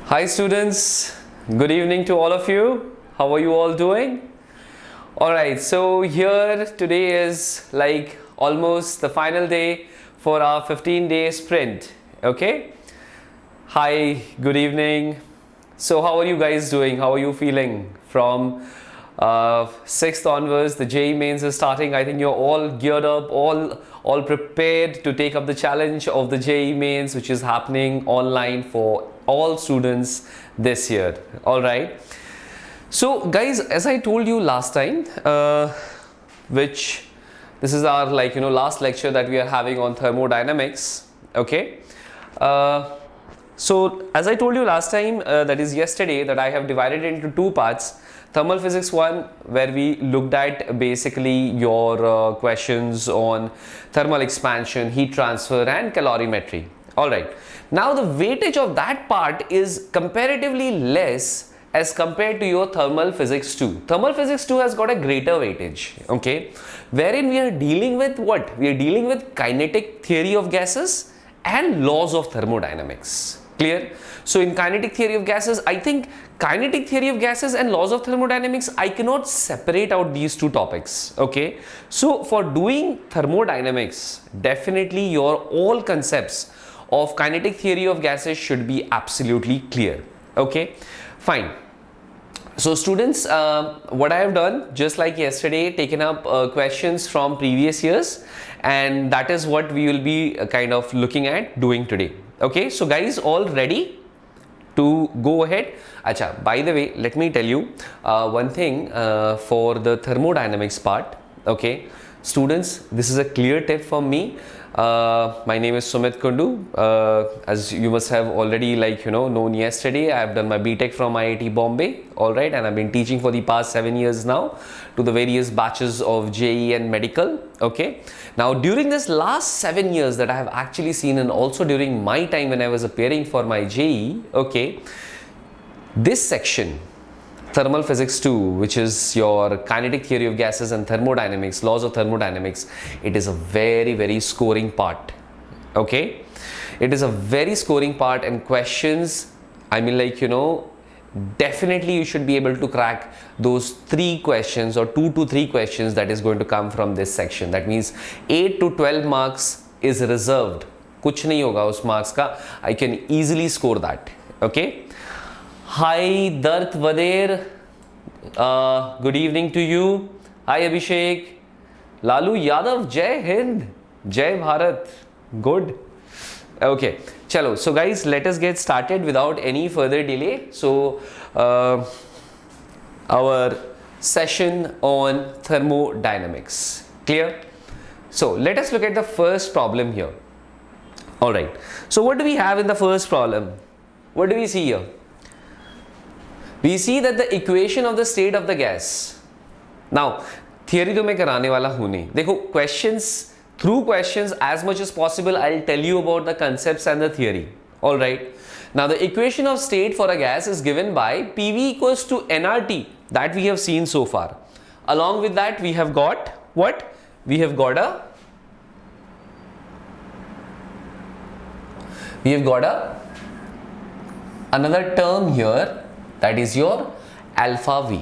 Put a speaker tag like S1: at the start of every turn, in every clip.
S1: Hi students, good evening to all of you. How are you all doing? Alright, so here today is like almost the final day for our 15-day sprint. Okay? Hi, good evening. So how are you guys doing? How are you feeling? From 6th onwards, the JEE mains is starting. I think you're all geared up, all prepared to take up the challenge of the JEE mains, which is happening online for all students this year. All right. So guys, as I told you last time, which this is our last lecture that we are having on thermodynamics. Okay. So as I told you last time, that is yesterday, that I have divided it into two parts. Thermal physics 1, where we looked at basically your questions on thermal expansion, heat transfer and calorimetry. Alright, now the weightage of that part is comparatively less as compared to your thermal physics 2. Thermal physics 2 has got a greater weightage, okay, wherein we are dealing with what? We are dealing with kinetic theory of gases and laws of thermodynamics. Clear? So in kinetic theory of gases, I think kinetic theory of gases and laws of thermodynamics, I cannot separate out these two topics. Okay. So for doing thermodynamics, definitely your all concepts of kinetic theory of gases should be absolutely clear. Okay. Fine. So students, what I have done, just like yesterday, taken up questions from previous years, and that is what we will be kind of looking at doing today. Okay, so guys, all ready to go ahead? Acha, by the way, let me tell you one thing for the thermodynamics part. Okay, students, this is a clear tip from me. My name is Sumit Kundu. As you must have already known yesterday, I have done my BTech from IIT Bombay, alright, and I've been teaching for the past 7 years now to the various batches of JEE and medical. Okay, now during this last 7 years that I have actually seen, and also during my time when I was appearing for my JEE, okay, this section, thermal physics 2, which is your kinetic theory of gases and thermodynamics, laws of thermodynamics, it is a very scoring part. Okay, it is a very scoring part, and questions, I mean, definitely you should be able to crack those 3 questions or 2 to 3 questions that is going to come from this section. That means 8 to 12 marks is reserved. Kuch nahi hoga us marks ka. I can easily score that. Okay. Hi Dart Vader, good evening to you. Hi Abhishek, Lalu Yadav, Jai Hind, Jai Bharat, good. Okay, chalo. So guys, let us get started without any further delay. So our session on thermodynamics, clear? So let us look at the first problem here. All right. So what do we have in the first problem? What do we see here? We see that the equation of the state of the gas. Now, theory to मैं कराने वाला हूँ नहीं. देखो, questions, through questions as much as possible, I'll tell you about the concepts and the theory. All right. Now, the equation of state for a gas is given by PV equals to nRT that we have seen so far. Along with that, we have got what? We have got another term here. That is your alpha V.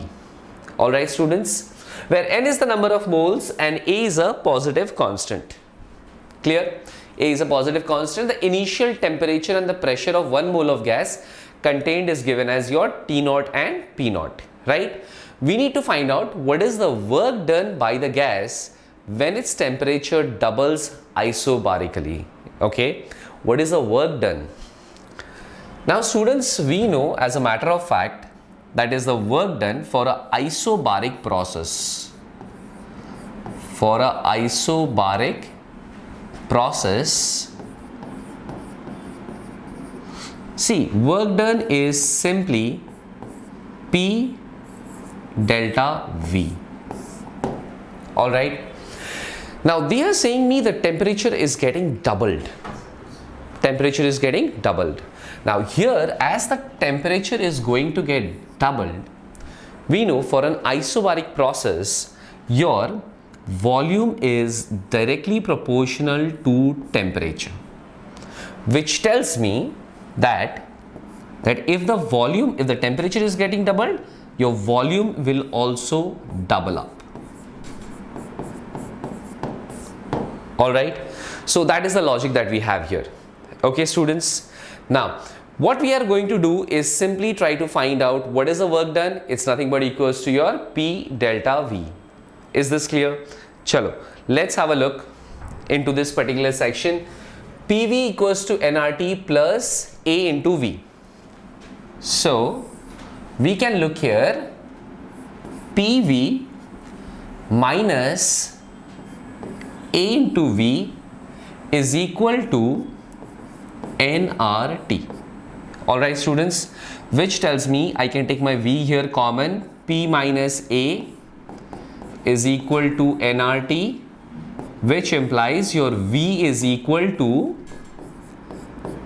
S1: Alright students, where N is the number of moles and A is a positive constant. Clear? A is a positive constant. The initial temperature and the pressure of 1 mole of gas contained is given as your T0 and P0. Right? We need to find out what is the work done by the gas when its temperature doubles isobarically. Okay? What is the work done? Now students, we know as a matter of fact that is the work done for a isobaric process. For a isobaric process, see, work done is simply P delta V. Alright. Now they are saying me the temperature is getting doubled. Temperature is getting doubled. Now here, as the temperature is going to get doubled, we know for an isobaric process, your volume is directly proportional to temperature, which tells me that that if the temperature is getting doubled, your volume will also double up. Alright, so that is the logic that we have here. Okay students, now what we are going to do is simply try to find out what is the work done. It's nothing but equals to your P delta V. Is this clear? Chalo, let's have a look into this particular section. PV equals to nRT plus A into V. So we can look here, PV minus A into V is equal to nRT. Alright students, which tells me I can take my V here common, P minus A is equal to nRT, which implies your V is equal to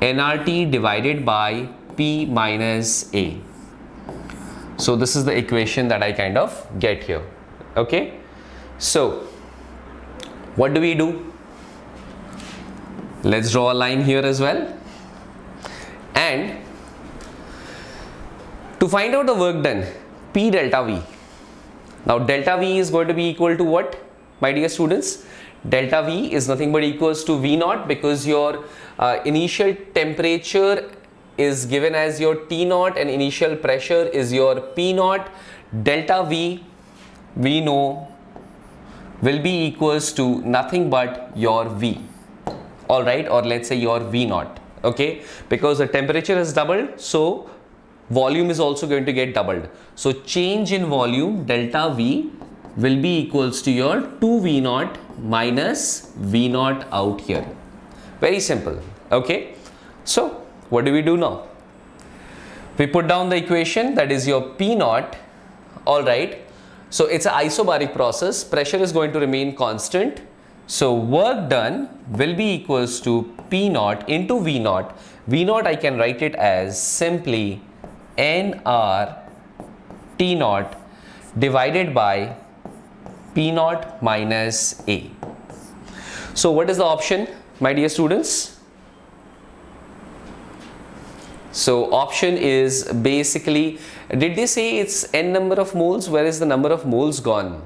S1: nRT divided by P minus A. So this is the equation that I kind of get here. Okay, so what do we do? Let's draw a line here as well, and to find out the work done, P delta V. Now delta V is going to be equal to what, my dear students? Delta V is nothing but equals to V naught, because your initial temperature is given as your T naught and initial pressure is your P naught. Delta V, we know, will be equals to nothing but your V. Alright, or let's say your V naught. Okay, because the temperature is doubled, so volume is also going to get doubled. So change in volume, delta V, will be equals to your 2V naught minus V naught out here. Very simple. Okay, so what do we do now? We put down the equation, that is your P naught. Alright, so it's an isobaric process, pressure is going to remain constant, so work done will be equals to P naught into V naught. V naught I can write it as simply nR T naught divided by P naught minus A. So what is the option, my dear students? So option is basically, did they say it's n number of moles? Where is the number of moles gone?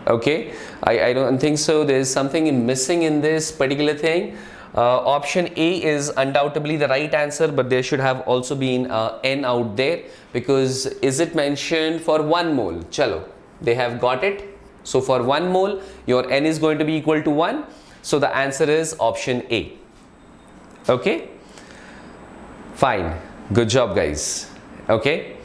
S1: Okay, I don't think so. There is something missing in this particular thing. Option A is undoubtedly the right answer, but there should have also been n out there, because is it mentioned for 1 mole? Chalo, they have got it. So for 1 mole, your n is going to be equal to 1. So the answer is option A. Okay, fine, good job guys. Okay,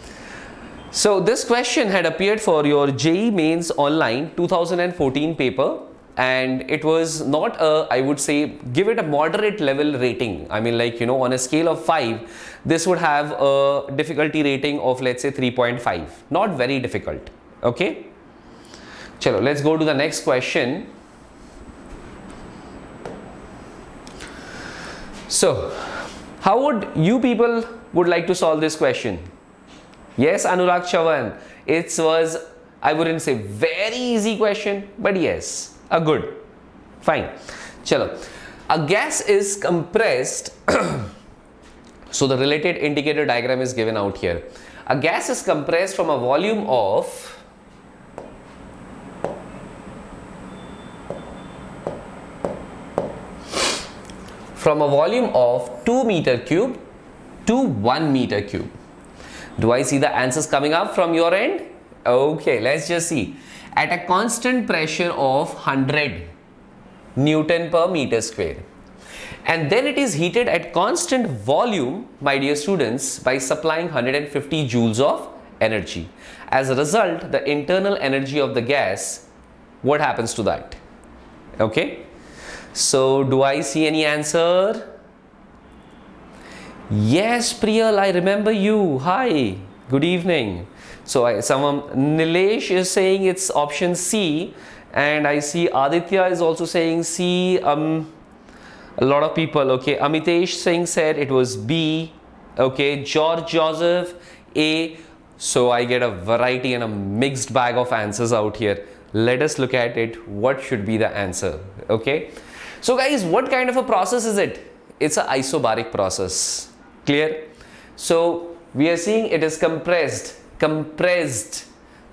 S1: so this question had appeared for your JEE Mains Online 2014 paper, and it was not a, I would say, give it a moderate level rating. I mean, like, you know, on a scale of 5, this would have a difficulty rating of, let's say, 3.5. Not very difficult. Okay, chalo, let's go to the next question. So how would you people would like to solve this question? Yes, Anurag Chavan, it was, I wouldn't say very easy question, but yes, a good, fine. Chalo, a gas is compressed. So the related indicator diagram is given out here. A gas is compressed from a volume of 2 meter cube to 1 meter cube. Do I see the answers coming up from your end? Okay, let's just see. At a constant pressure of 100 Newton per meter square, and then it is heated at constant volume, my dear students, by supplying 150 joules of energy. As a result, the internal energy of the gas, what happens to that? Okay, so do I see any answer? Yes, Priyal, I remember you. Hi, good evening. So Nilesh is saying it's option C, and I see Aditya is also saying C. A lot of people. Okay, Amitesh Singh said it was B. Okay, George Joseph A. So I get a variety and a mixed bag of answers out here. Let us look at it. What should be the answer? Okay, so guys, what kind of a process is it? It's an isobaric process. Clear? So we are seeing it is compressed.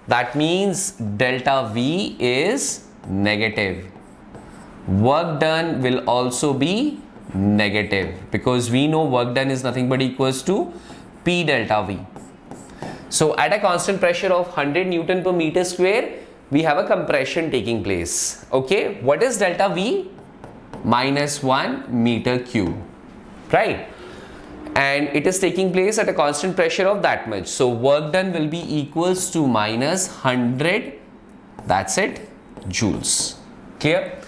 S1: That means delta V is negative. Work done will also be negative because we know work done is nothing but equals to P delta V. So at a constant pressure of 100 Newton per meter square, we have a compression taking place. Okay, what is delta V? Minus 1 meter cube, right? And it is taking place at a constant pressure of that much. So work done will be equals to minus 100, that's it, joules. Clear?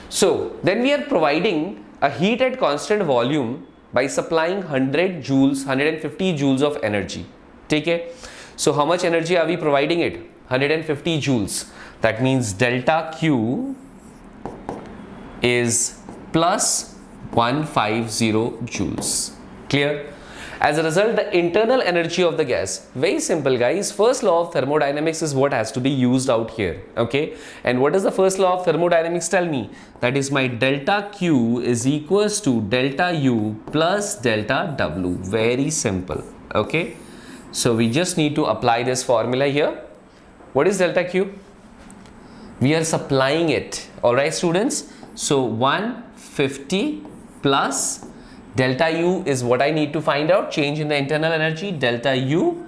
S1: So then we are providing a heat at constant volume by supplying 100 joules, 150 joules of energy. Take it. So how much energy are we providing it? 150 joules. That means delta Q is plus 150 joules. Clear? As a result, the internal energy of the gas, very simple guys, first law of thermodynamics is what has to be used out here. Okay, and what does the first law of thermodynamics tell me? That is my delta Q is equals to delta U plus delta W. Very simple. Okay, so we just need to apply this formula here. What is delta Q? We are supplying it. Alright students, so 150 plus delta U is what I need to find out, change in the internal energy, delta U,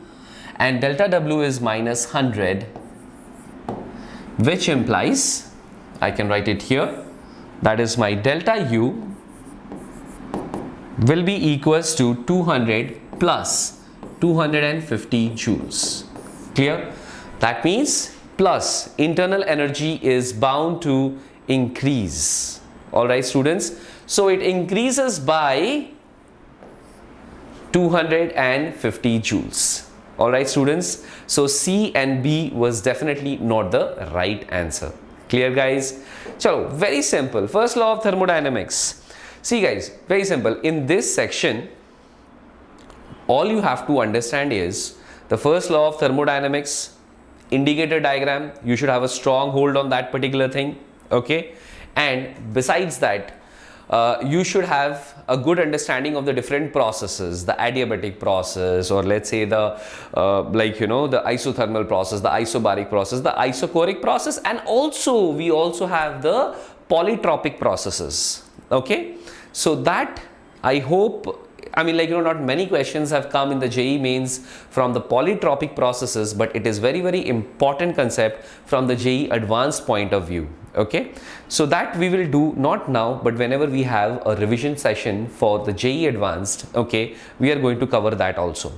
S1: and delta W is minus 100, which implies, I can write it here, that is my delta U will be equals to 200 plus 250 joules. Clear? That means plus internal energy is bound to increase. Alright students, so it increases by 250 joules. Alright students, so C and B was definitely not the right answer. Clear guys? Chalo, very simple. First law of thermodynamics. See guys, very simple. In this section, all you have to understand is the first law of thermodynamics, indicator diagram. You should have a strong hold on that particular thing. Okay, and besides that, you should have a good understanding of the different processes, the adiabatic process, or let's say the the isothermal process, the isobaric process, the isochoric process, and also we also have the polytropic processes. Okay, so that I hope, I mean, not many questions have come in the JEE mains from the polytropic processes, but it is very, very important concept from the JEE advanced point of view. Okay, so that we will do not now, but whenever we have a revision session for the JEE advanced, okay, we are going to cover that also.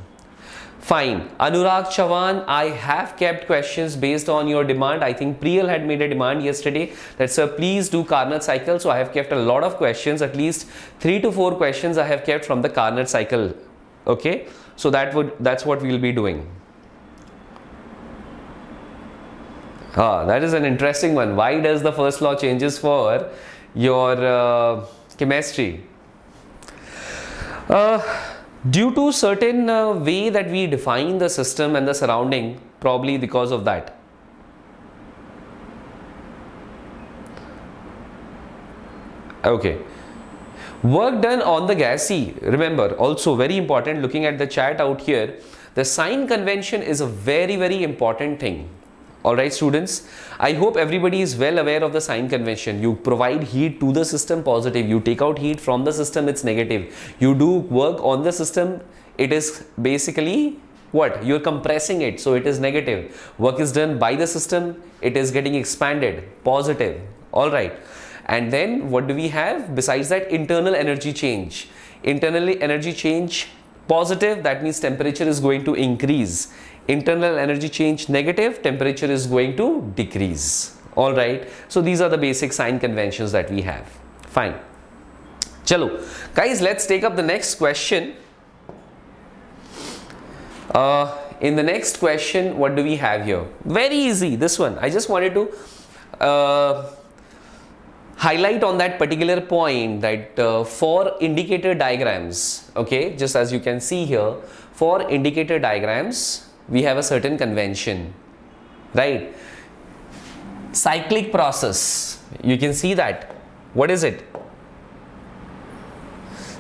S1: Fine. Anurag Chavan, I have kept questions based on your demand. I think Priyal had made a demand yesterday that sir, please do Carnot cycle. So I have kept a lot of questions, at least 3 to 4 questions I have kept from the Carnot cycle. Okay, so that's what we will be doing. That is an interesting one. Why does the first law changes for your chemistry? Due to certain way that we define the system and the surrounding, probably because of that. Okay. Work done on the gas. See, remember, also very important, looking at the chat out here, the sign convention is a very, very important thing. Alright students, I hope everybody is well aware of the sign convention. You provide heat to the system, positive. You take out heat from the system, it's negative. You do work on the system, it is basically what? You're compressing it, so it is negative. Work is done by the system, it is getting expanded, positive. Alright. And then what do we have? Besides that, internal energy change. Internally energy change positive, that means temperature is going to increase. Internal energy change negative, temperature is going to decrease. Alright, so these are the basic sign conventions that we have. Fine. Chalo, guys, let's take up the next question. In the next question, what do we have here? Very easy, this one. I just wanted to highlight on that particular point that for indicator diagrams, okay, just as you can see here, for indicator diagrams, we have a certain convention, right? Cyclic process, you can see that. What is it?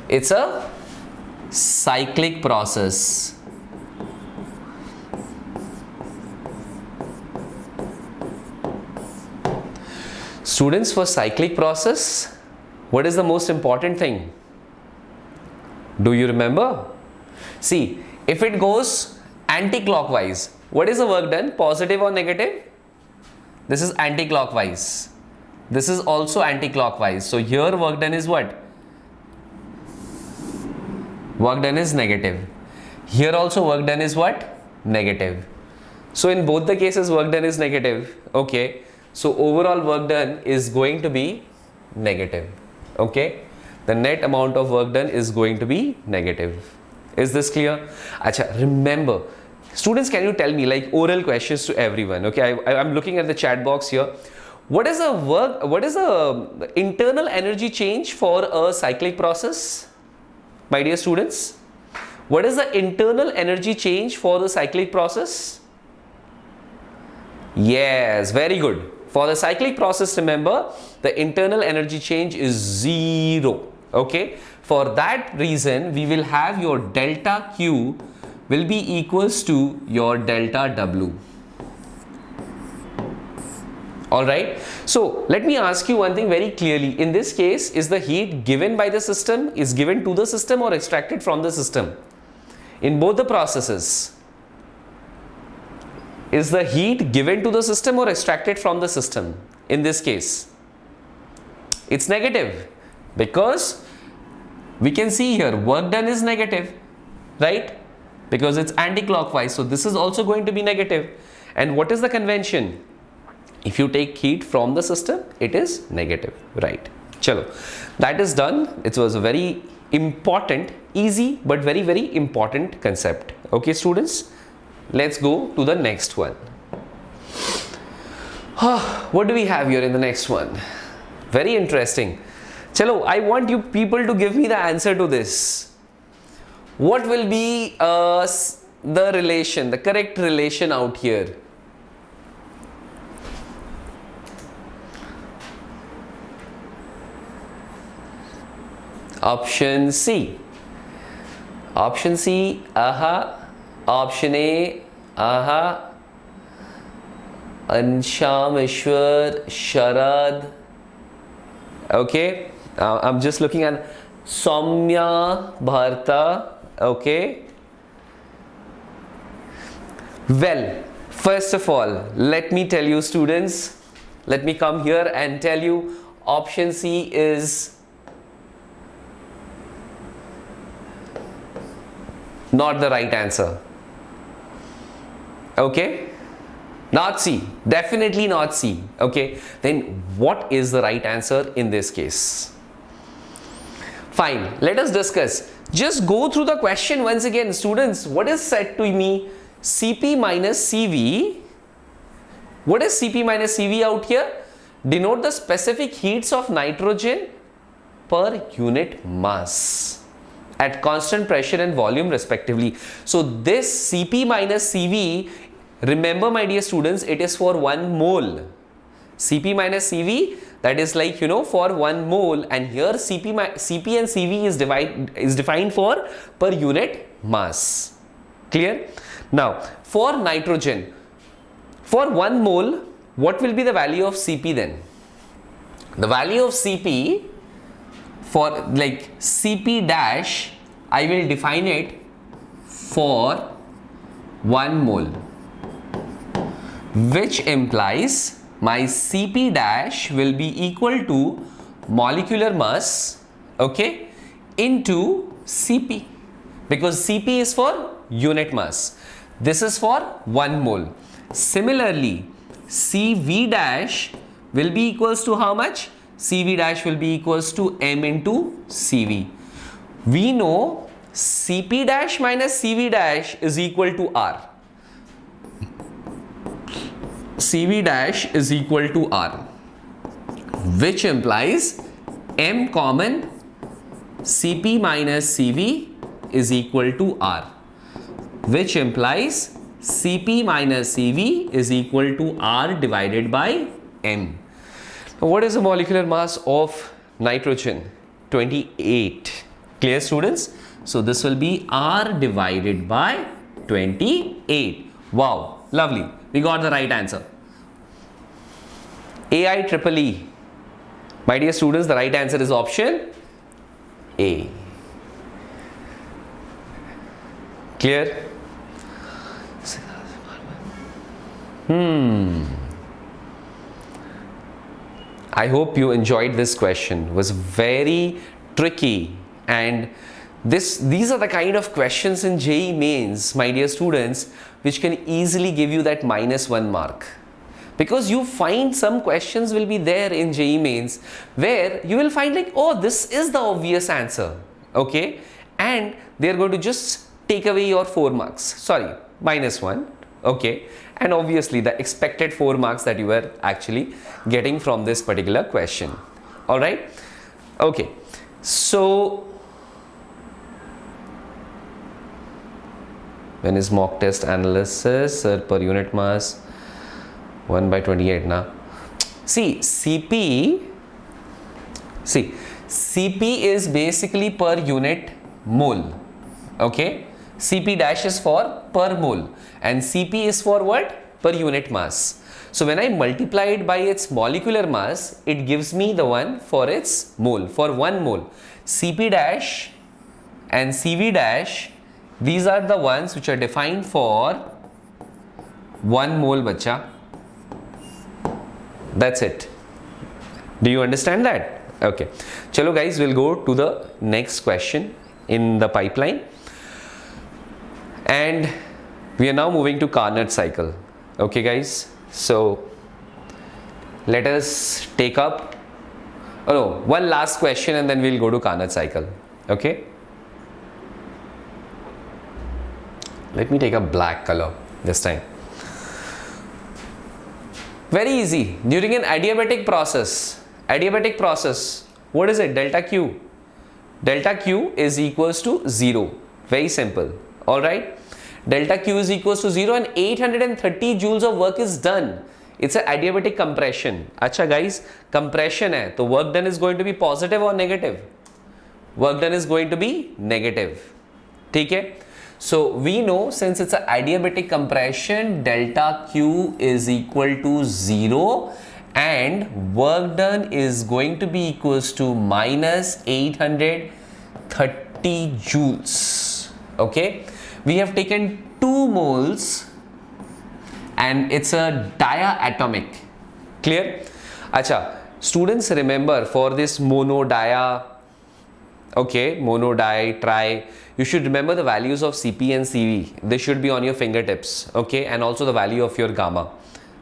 S1: It's a cyclic process. Students, for cyclic process, what is the most important thing? Do you remember? See, if it goes anti-clockwise, what is the work done? Positive or negative? This is anti-clockwise. This is also anti-clockwise. So here work done is what? Work done is negative. Here also work done is what? Negative. So in both the cases work done is negative. Okay. So overall work done is going to be negative. Okay. The net amount of work done is going to be negative. Is this clear? Acha, remember, students, can you tell me, like, oral questions to everyone? Okay, I'm looking at the chat box here. What is the internal energy change for a cyclic process, my dear students? What is the internal energy change for the cyclic process? Yes, very good. For the cyclic process, remember, the internal energy change is 0. Okay, for that reason we will have your delta Q will be equals to your delta W. Alright, so let me ask you one thing very clearly. In this case, is the heat given by the system, is given to the system, or extracted from the system? In both the processes, is the heat given to the system or extracted from the system? In this case, it's negative, because we can see here work done is negative, right? Because it's anti-clockwise, so this is also going to be negative. And what is the convention? If you take heat from the system, it is negative, right? Chalo, that is done. It was a very important, easy but very, very important concept. Okay, students, let's go to the next one. What do we have here in the next one? Very interesting. Chalo, I want you people to give me the answer to this. What will be the relation, the correct relation out here? Option C. Option C, aha. Option A, aha. Ansham, Ishwar, Sharad. Okay. I'm just looking at Soumya, Bharta. Okay. Well, first of all, let me tell you, students, let me come here and tell you option C is not the right answer. Okay, not C, definitely not C. Okay, then what is the right answer in this case? Fine, let us discuss. Just go through the question once again, students. What is said to me? Cp minus Cv. What is Cp minus Cv out here? Denote the specific heats of nitrogen per unit mass at constant pressure and volume respectively. So this Cp minus Cv, remember my dear students, it is for 1 mole. Cp minus Cv, that is like, you know, for 1 mole, and here Cp and Cv is defined for per unit mass. Clear? Now for nitrogen, for 1 mole, what will be the value of Cp then? The value of Cp, for like Cp dash, I will define it for 1 mole, which implies my Cp dash will be equal to molecular mass, okay, into Cp, because Cp is for unit mass. This is for 1 mole. Similarly, Cv dash will be equals to how much? Cv dash will be equals to m into Cv. We know Cp dash minus Cv dash is equal to R. Cv dash is equal to R, which implies m common Cp minus Cv is equal to R, which implies Cp minus Cv is equal to R divided by m. Now, what is the molecular mass of nitrogen? 28. Clear, students? So this will be R divided by 28. Wow, lovely. We got the right answer. AIEEE. My dear students, the right answer is option A. Clear? I hope you enjoyed this question. It was very tricky, and these are the kind of questions in JEE Mains, my dear students, which can easily give you that -1 mark. Because you find some questions will be there in JEE Mains where you will find like, oh, this is the obvious answer, okay? And they are going to just take away your 4 marks, sorry, -1, okay? And obviously the expected 4 marks that you were actually getting from this particular question, all right? Okay, so when is mock test analysis per unit mass? 1 by 28 now. See, CP is basically per unit mole, okay? CP dash is for per mole and CP is for what? Per unit mass. So when I multiply it by its molecular mass, it gives me the one for its mole, for 1 mole. CP dash and CV dash, these are the ones which are defined for 1 mole, bacha. That's it. Do you understand that? Okay. Chalo guys, we'll go to the next question in the pipeline. And we are now moving to Carnot cycle. Okay guys. So let us take up, oh no, one last question and then we'll go to Carnot cycle. Okay. Let me take a black color this time. Very easy. During an adiabatic process, what is it? Delta Q. Delta Q is equals to 0. Very simple. Alright. Delta Q is equals to 0 and 830 joules of work is done. It's an adiabatic compression. Acha guys, compression hai. So work done is going to be positive or negative? Work done is going to be negative. ठीक है? So we know since it's an adiabatic compression, delta Q is equal to 0 and work done is going to be equals to minus 830 joules. Okay, we have taken 2 moles and it's a diatomic. Clear? Acha, students, remember for this mono, dia, okay, mono, di, tri, you should remember the values of Cp and Cv. This should be on your fingertips, okay, and also the value of your gamma.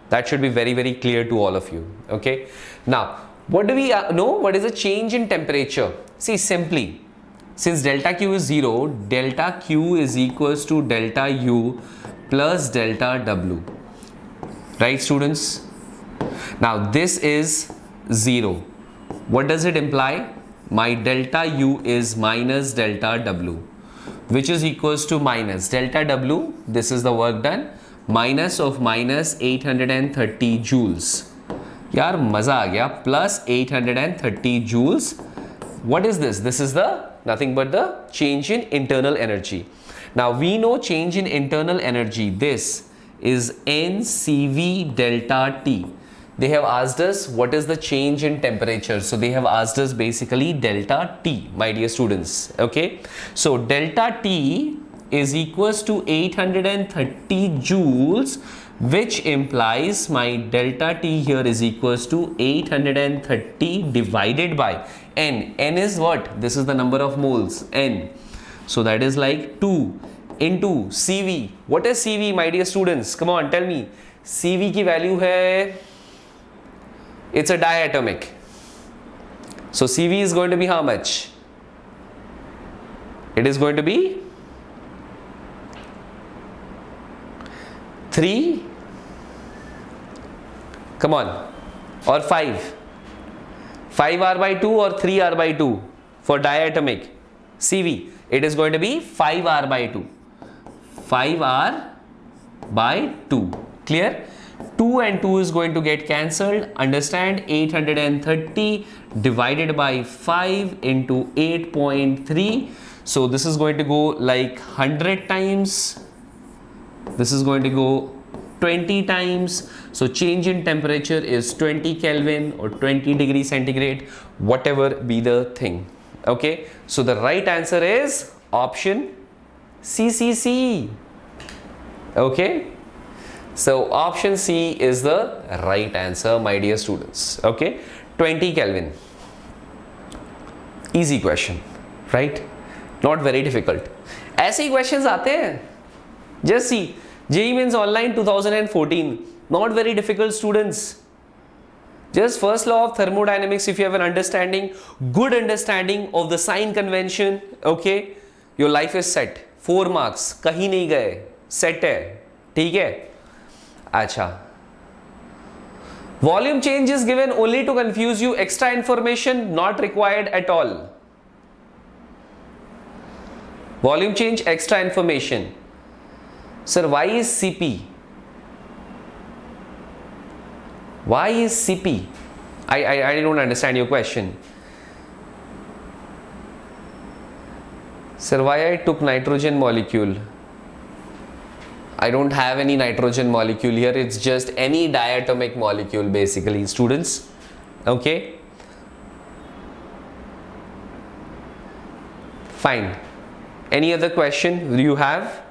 S1: That should be very, very clear to all of you, okay. Now, what do we know? What is the change in temperature? See, simply, since delta Q is 0, delta Q is equals to delta U plus delta W. Right, students? Now, this is 0. What does it imply? My delta U is minus delta W, which is equals to minus delta W, this is the work done, minus of minus 830 joules. Yaar, maza aa gaya, plus 830 joules. What is this? This is the nothing but the change in internal energy. Now we know change in internal energy. This is NCV delta T. They have asked us what is the change in temperature. So they have asked us basically delta T, my dear students. Okay. So delta T is equals to 830 joules, which implies my delta T here is equals to 830 divided by N. N is what? This is the number of moles, N. So that is like 2 into CV. What is CV, my dear students? Come on, tell me. CV ki value hai, it's a diatomic. So CV is going to be how much? It is going to be 3, come on, or 5. 5R by 2 or 3R by 2 for diatomic CV. It is going to be 5R by 2. 5R by 2. Clear? 2 and 2 is going to get cancelled. Understand, 830 divided by 5 into 8.3. So this is going to go like 100 times. This is going to go 20 times. So change in temperature is 20 Kelvin or 20 degrees centigrade, whatever be the thing. Okay, so the right answer is option C. Okay, so option C is the right answer, my dear students. Okay, 20 Kelvin. Easy question, right? Not very difficult. ऐसे ही questions आते हैं. Just see, JEE Mains Online 2014. Not very difficult, students. Just first law of thermodynamics, if you have an understanding, good understanding of the sign convention, okay, your life is set. 4 marks, कहीं नहीं गए, set है, ठीक है? अच्छा. Volume change is given only to confuse you. Extra information not required at all. Volume change, extra information. Sir, why is Cp? Why is Cp? I don't understand your question. Sir, why I took nitrogen molecule? I don't have any nitrogen molecule here. It's just any diatomic molecule basically, students. Okay. Fine. Any other question you have?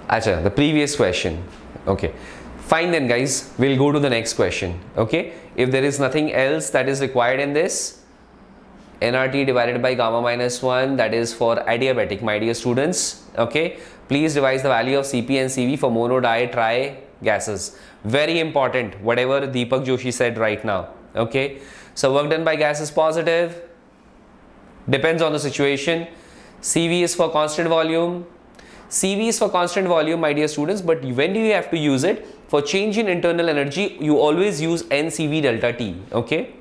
S1: Acha, the previous question. Okay. Fine then, guys. We'll go to the next question. Okay. If there is nothing else that is required in this, nRT divided by gamma minus 1, that is for adiabatic, my dear students. Okay. Please devise the value of Cp and Cv for mono, di, tri gases. Very important, whatever Deepak Joshi said right now. Okay. So work done by gas is positive. Depends on the situation. Cv is for constant volume. Cv is for constant volume, my dear students, but when do you have to use it? For change in internal energy, you always use NCV delta T. Okay.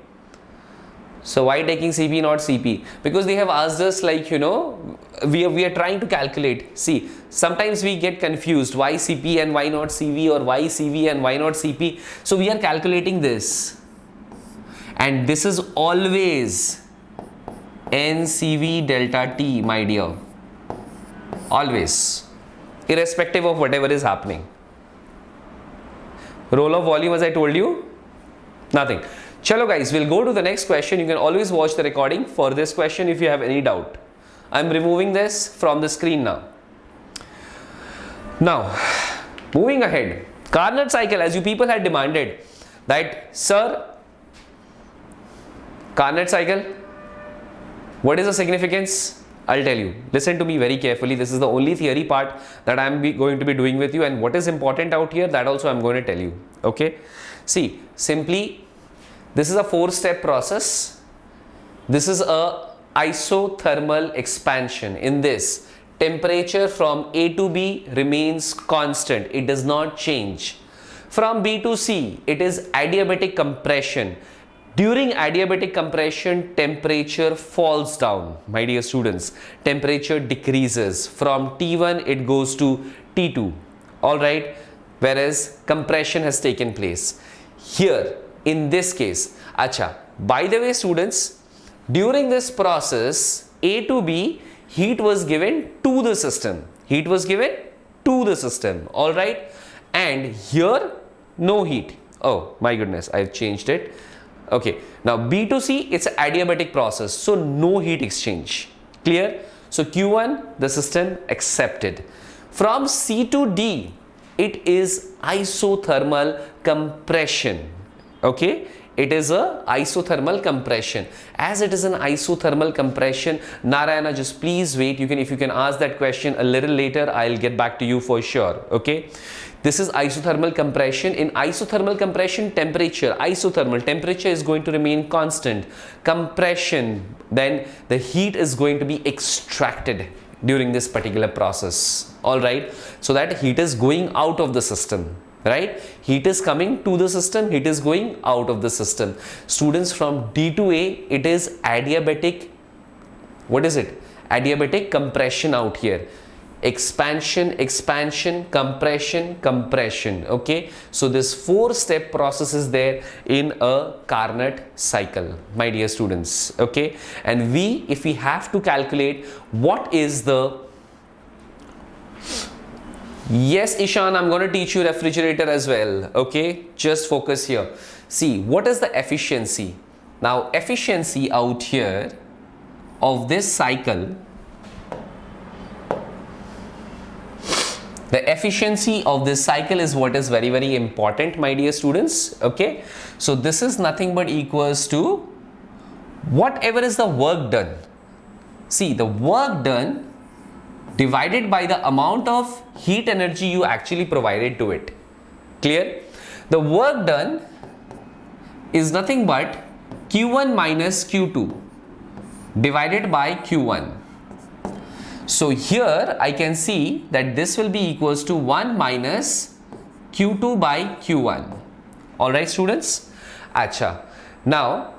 S1: So why taking Cp not Cp? Because they have asked us, like, you know, we are trying to calculate. See, sometimes we get confused, why Cp and why not Cv, or why Cv and why not Cp. So we are calculating this, and this is always NCV delta T, my dear. Always, irrespective of whatever is happening. Role of volume, as I told you, nothing. Chalo guys, we'll go to the next question. You can always watch the recording for this question if you have any doubt. I'm removing this from the screen now. Now, moving ahead, Carnot cycle, as you people had demanded that, sir, Carnot cycle, what is the significance? I'll tell you. Listen to me very carefully. This is the only theory part that I'm going to be doing with you, and what is important out here, that also I'm going to tell you. Okay. See, simply, this is a 4-step process. This is a isothermal expansion. In this, temperature from A to B remains constant. It does not change. From B to C, it is adiabatic compression. During adiabatic compression, temperature falls down, my dear students. Temperature decreases. From T1, it goes to T2. Alright? Whereas compression has taken place. Here, in this case, acha, by the way, students, during this process, A to B, heat was given to the system. Heat was given to the system. Alright? And here, no heat. Oh, my goodness, I've changed it. Okay, now B to C, it's an adiabatic process, so no heat exchange. Clear? So Q1, the system accepted. From C to D, it is isothermal compression. Okay, it is a isothermal compression. As it is an isothermal compression, Narayana, just please wait. If you can ask that question a little later, I'll get back to you for sure. Okay. This is isothermal compression. In isothermal compression, isothermal temperature is going to remain constant. Compression, then the heat is going to be extracted during this particular process. Alright, so that heat is going out of the system. Right? Heat is coming to the system, heat is going out of the system. Students, from D to A, it is adiabatic. What is it? Adiabatic compression out here. expansion, expansion, compression, compression. Okay, so this 4-step process is there in a Carnot cycle, my dear students. Okay, and if we have to calculate what is the, yes Ishan, I'm going to teach you refrigerator as well. Okay, just focus here. See, what is the efficiency? Now efficiency out here of this cycle, the efficiency of this cycle is what is very, very important, my dear students. Okay, so this is nothing but equals to whatever is the work done. See, the work done divided by the amount of heat energy you actually provided to it. Clear? The work done is nothing but Q1 minus Q2 divided by Q1. So here I can see that this will be equals to 1 minus Q2 by Q1. Alright students? Acha. Now,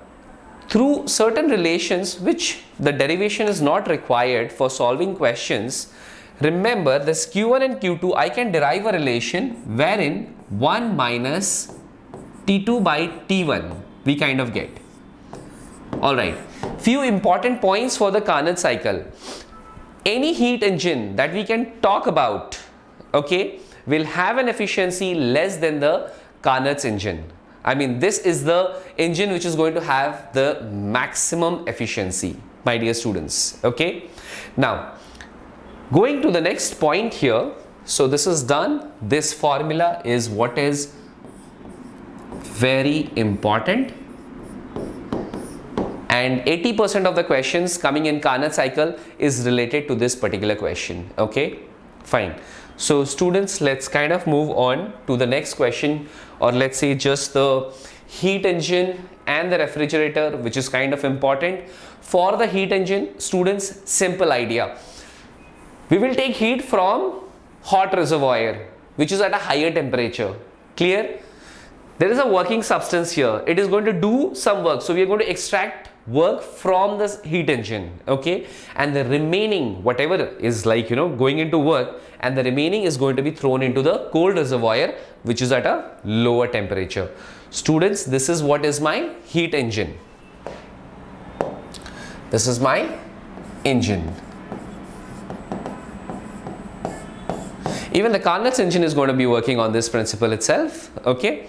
S1: through certain relations which the derivation is not required for solving questions, remember this Q1 and Q2, I can derive a relation wherein 1 minus T2 by T1 we kind of get. Alright. Few important points for the Carnot cycle. Any heat engine that we can talk about, okay, will have an efficiency less than the Carnot's engine. I mean, this is the engine which is going to have the maximum efficiency, my dear students. Okay, now going to the next point here. So this is done. This formula is what is very important, and 80% of the questions coming in Carnot cycle is related to this particular question. Okay, fine. So students, let's kind of move on to the next question, or let's say just the heat engine and the refrigerator, which is kind of important. For the heat engine, students, simple idea. We will take heat from hot reservoir, which is at a higher temperature. Clear? There is a working substance here. It is going to do some work. So we are going to extract work from this heat engine. Okay, and the remaining, whatever is like, you know, going into work, and the remaining is going to be thrown into the cold reservoir, which is at a lower temperature. Students, this is what is my heat engine. This is my engine. Even the Carnot's engine is going to be working on this principle itself. Okay,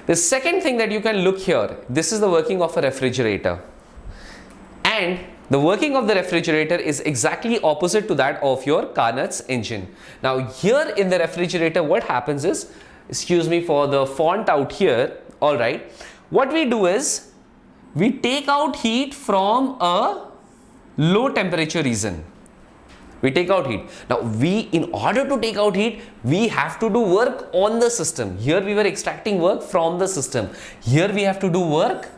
S1: the second thing that you can look here, this is the working of a refrigerator. And the working of the refrigerator is exactly opposite to that of your Carnot's engine. Now here in the refrigerator, what happens is, excuse me for the font out here, alright, what we do is, we take out heat from a low temperature region. We take out heat. Now in order to take out heat, we have to do work on the system. Here we were extracting work from the system. Here we have to do work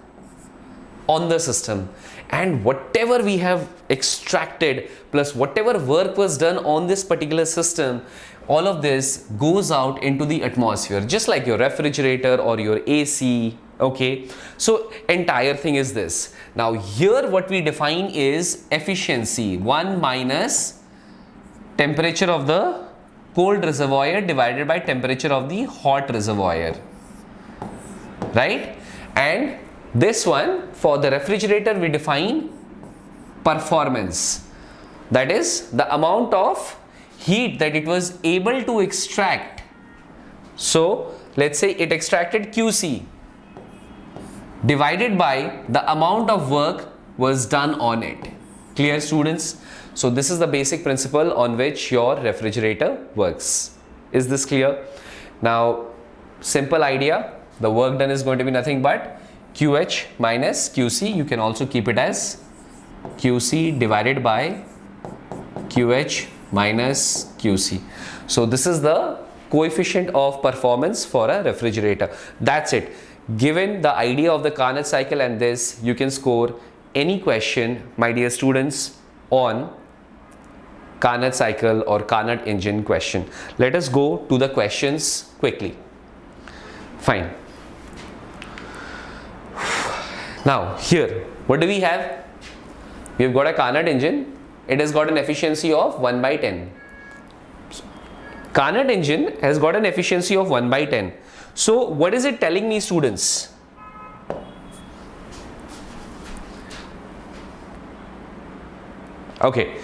S1: on the system. And whatever we have extracted plus whatever work was done on this particular system, all of this goes out into the atmosphere, just like your refrigerator or your AC. Okay, so entire thing is this. Now here what we define is efficiency, 1 minus temperature of the cold reservoir divided by temperature of the hot reservoir, right? And this one, for the refrigerator, we define performance, that is the amount of heat that it was able to extract. So let's say it extracted QC divided by the amount of work was done on it. Clear, students? So this is the basic principle on which your refrigerator works. Is this clear? Now, simple idea, the work done is going to be nothing but QH minus QC. You can also keep it as QC divided by QH minus QC. So this is the coefficient of performance for a refrigerator. That's it. Given the idea of the Carnot cycle and this, you can score any question, my dear students, on Carnot cycle or Carnot engine question. Let us go to the questions quickly. Fine. Now here, what do we have? We have got a Carnot engine. It has got an efficiency of 1 by 10. Carnot engine has got an efficiency of 1 by 10. So what is it telling me, students? Okay.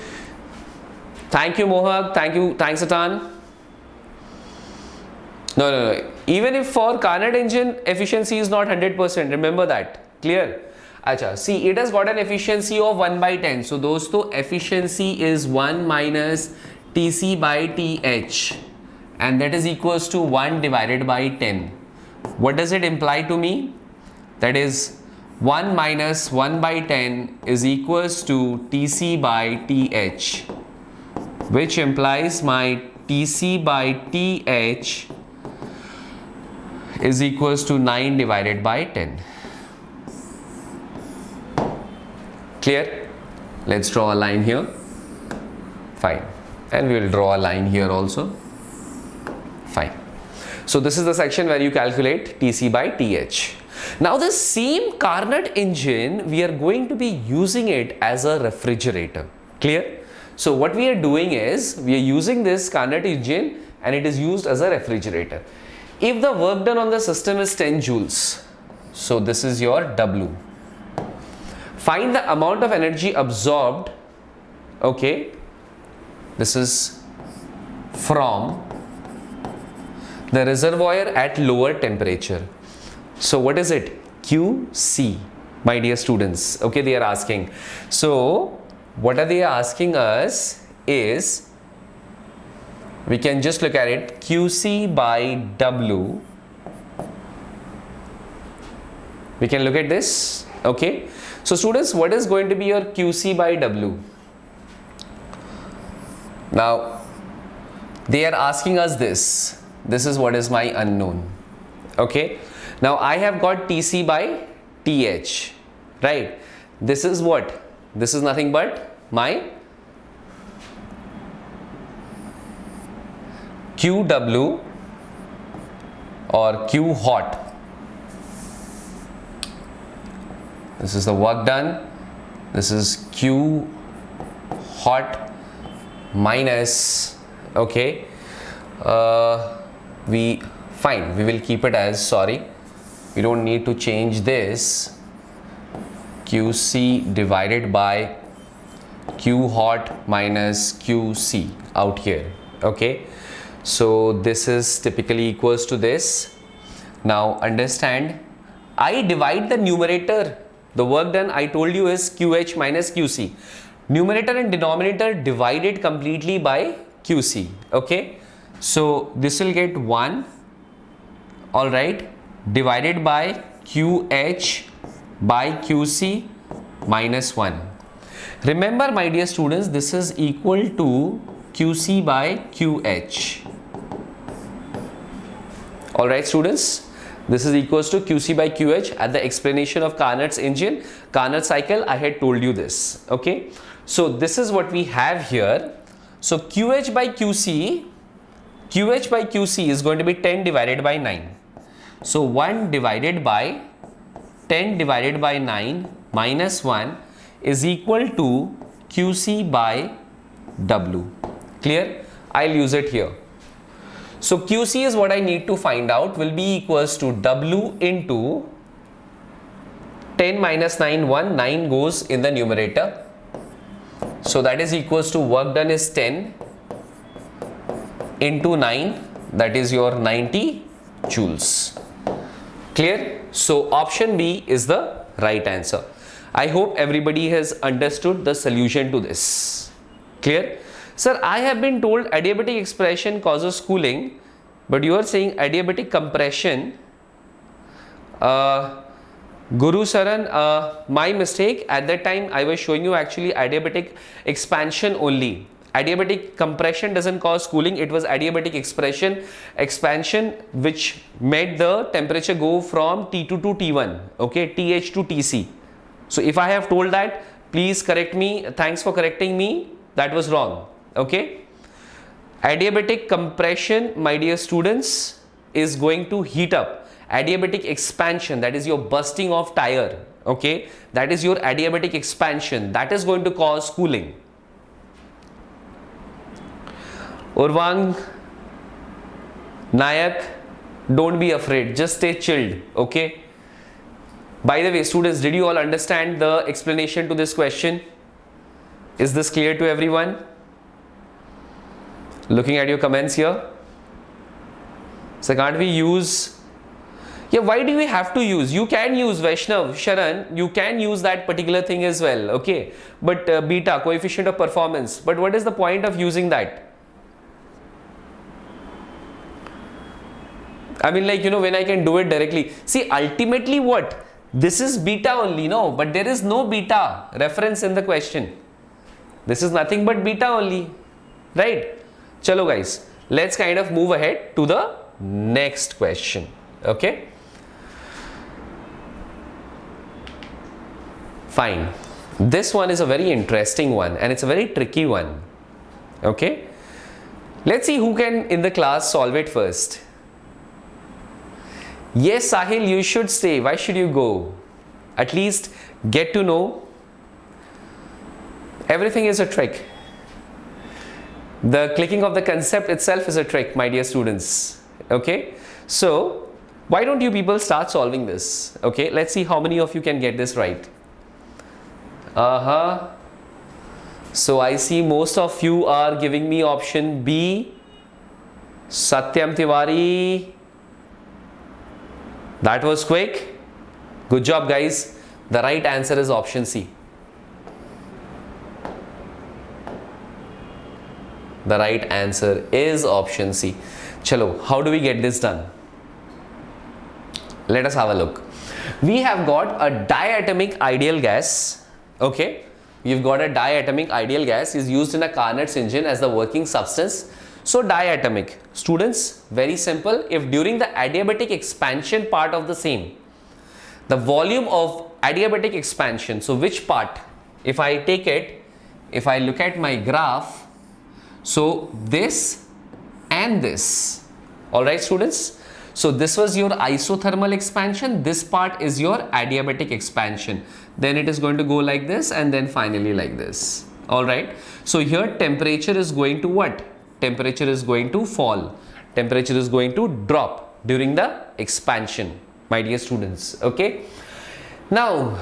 S1: Thank you, Mohak. Thank you. Thanks, Atan. No. Even if for Carnot engine, efficiency is not 100%. Remember that. Clear? Acha. See, it has got an efficiency of 1 by 10. So, dosto, efficiency is 1 minus Tc by Th. And that is equals to 1 divided by 10. What does it imply to me? That is 1 minus 1 by 10 is equals to Tc by Th, which implies my Tc by Th is equals to 9 divided by 10. Clear? Let's draw a line here. Fine. And we will draw a line here also. Fine. So this is the section where you calculate Tc by Th. Now the same Carnot engine, we are going to be using it as a refrigerator. Clear? So what we are doing is, we are using this Carnot engine and it is used as a refrigerator. If the work done on the system is 10 joules, so this is your W. Find the amount of energy absorbed, okay, this is from the reservoir at lower temperature. So what is it? QC, my dear students. Okay, they are asking. So what are they asking us is, we can just look at it, QC by W. We can look at this. Okay. So students, what is going to be your QC by W? Now, they are asking us this. This is what is my unknown. Okay. Now, I have got Tc by Th, right? This is what? This is nothing but my QW or Q hot. This is the work done. This is Q hot minus, okay, we will keep it as, sorry, we don't need to change this, QC divided by Q hot minus QC out here. Okay, so this is typically equals to this. Now understand, I divide the numerator, the work done I told you is QH minus QC. Numerator and denominator divided completely by QC. Okay, so this will get 1, all right, divided by QH by QC minus 1. Remember, my dear students, this is equal to QC by QH. All right, students, this is equals to QC by QH. At the explanation of Carnot's engine, Carnot cycle, I had told you this. Okay, so this is what we have here. So QH by QC is going to be 10 divided by 9. So 1 divided by 10 divided by 9 minus 1 is equal to QC by W. Clear? I'll use it here. So QC is what I need to find out, will be equals to W into 10 minus 9, 1, 9 goes in the numerator. So that is equals to work done is 10 into 9, that is your 90 joules. Clear? So option B is the right answer. I hope everybody has understood the solution to this. Clear? Sir, I have been told adiabatic expression causes cooling, but you are saying adiabatic compression. Guru Saran, my mistake. At that time, I was showing you actually adiabatic expansion only. Adiabatic compression doesn't cause cooling. It was adiabatic expansion which made the temperature go from T2 to T1. Okay, TH to TC. So if I have told that, please correct me. Thanks for correcting me. That was wrong. Okay. Adiabatic compression, my dear students, is going to heat up. Adiabatic expansion, that is your busting of tire. Okay. That is your adiabatic expansion. That is going to cause cooling. Urvang, Nayak, don't be afraid, just stay chilled, okay? By the way, students, did you all understand the explanation to this question? Is this clear to everyone? Looking at your comments here. So can't we use, yeah, why do we have to use? You can use Vaishnav, Sharan, you can use that particular thing as well, okay? But beta, coefficient of performance, but what is the point of using that? I mean, like, you know, when I can do it directly. See, ultimately what? This is beta only, no? But there is no beta reference in the question. This is nothing but beta only, right? Chalo guys, let's kind of move ahead to the next question, okay? Fine. This one is a very interesting one and it's a very tricky one, okay? Let's see who can in the class solve it first. Yes, Sahil, you should stay. Why should you go? At least get to know. Everything is a trick. The clicking of the concept itself is a trick, my dear students. Okay. So, why don't you people start solving this? Okay. Let's see how many of you can get this right. So, I see most of you are giving me option B. Satyam Tiwari. That was quick. Good job, guys. The right answer is option C. The right answer is option C. Chalo, how do we get this done? Let us have a look. We have got a diatomic ideal gas. Okay. We've got a diatomic ideal gas is used in a Carnot's engine as the working substance. So diatomic, students, very simple. If during the adiabatic expansion part of the same, the volume of adiabatic expansion, so which part, if I take it, if I look at my graph, so this and this, all right students, so this was your isothermal expansion, this part is your adiabatic expansion, then it is going to go like this and then finally like this, all right. So here temperature is going to what? Temperature is going to fall, temperature is going to drop during the expansion, my dear students, okay. Now,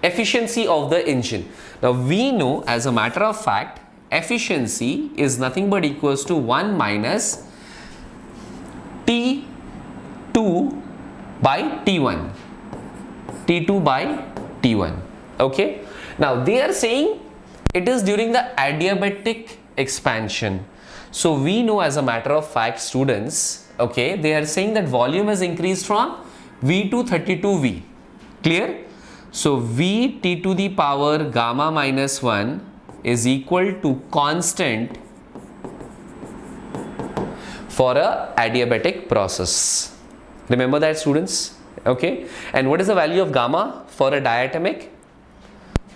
S1: efficiency of the engine. Now, we know as a matter of fact, efficiency is nothing but equals to 1 minus T2 by T1, T2 by T1, okay. Now, they are saying it is during the adiabatic expansion. So we know as a matter of fact, students, okay, they are saying that volume has increased from V to 32V. Clear? So V T to the power gamma minus 1 is equal to constant for a adiabatic process. Remember that, students? Okay. And what is the value of gamma for a diatomic?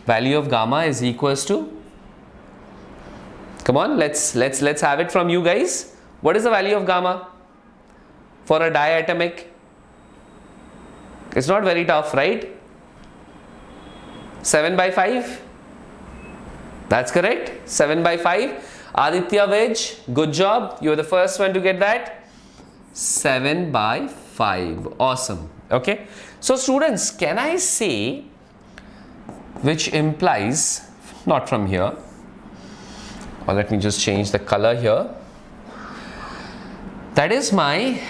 S1: Value of gamma is equals to, come on, let's have it from you guys. What is the value of gamma for a diatomic? It's not very tough, right? 7 by 5. That's correct. 7 by 5. Aditya Vij, good job. You are the first one to get that. 7 by 5. Awesome. Okay. So students, can I say, which implies, not from here, or let me just change the color here. That is my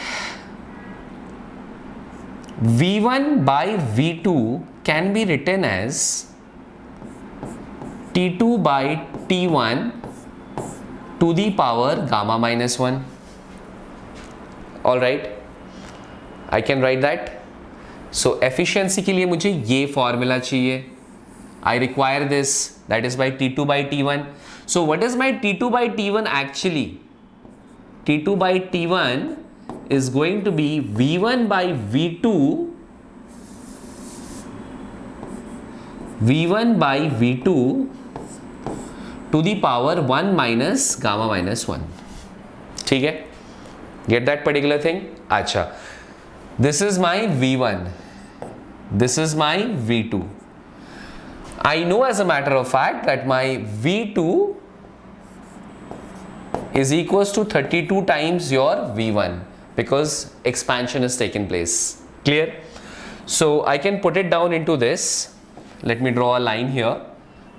S1: V1 by V2 can be written as T2 by T1 to the power gamma minus 1. Alright, I can write that. So efficiency के लिए मुझे ये formula चाहिए. I require this, that is by T2 by T1. So what is my T2 by T1 actually? T2 by T1 is going to be V1 by V2, V1 by V2 to the power 1 minus gamma minus 1. ठीक है? Get that particular thing? अच्छा. This is my V1. This is my V2. I know as a matter of fact that my V2 is equals to 32 times your V1. because expansion is taken place. Clear? So I can put it down into this. Let me draw a line here.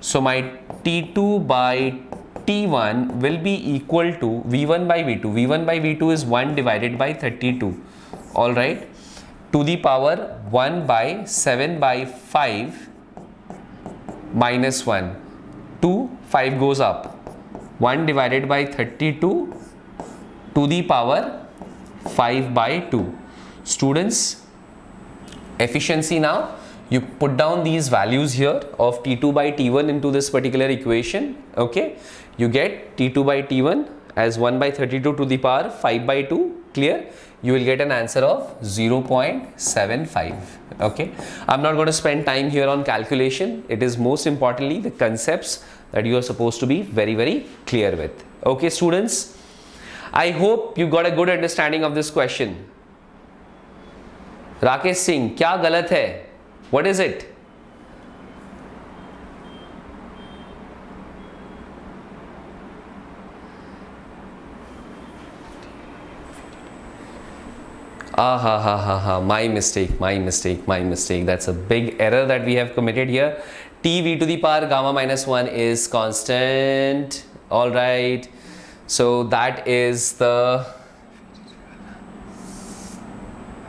S1: So my T2 by T1 will be equal to V1 by V2. V1 by V2 is 1 divided by 32. All right. To the power 1 by 7 by 5 minus 1. 2, 5 goes up. 1 divided by 32 to the power 5 by 2. Students, efficiency now, you put down these values here of T2 by T1 into this particular equation. Okay, you get T2 by T1 as 1 by 32 to the power 5 by 2. Clear? You will get an answer of 0.75. Okay, I'm not going to spend time here on calculation. It is most importantly the concepts that you are supposed to be very, very clear with. Okay, students, I hope you got a good understanding of this question. Rakesh Singh, क्या गलत है? What is it? My mistake. That's a big error that we have committed here. TV to the power gamma minus 1 is constant. All right. So that is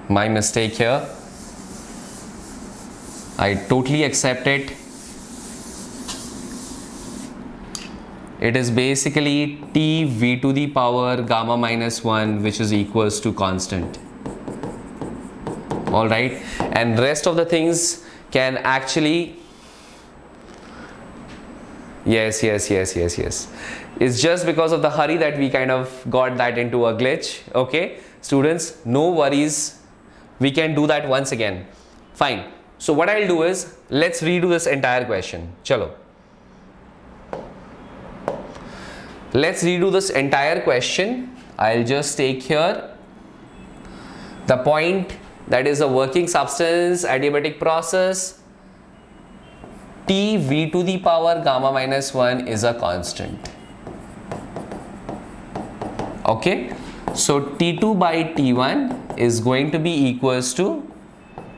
S1: my mistake here. I totally accept it. It is basically TV to the power gamma minus 1, which is equals to constant. All right, and rest of the things can actually, yes. It's just because of the hurry that we kind of got that into a glitch. Okay, students, no worries. We can do that once again. Fine. So what I'll do is, let's redo this entire question. Chalo. Let's redo this entire question. I'll just take here the point that is a working substance adiabatic process. TV to the power gamma minus 1 is a constant. Okay. So T2 by T1 is going to be equals to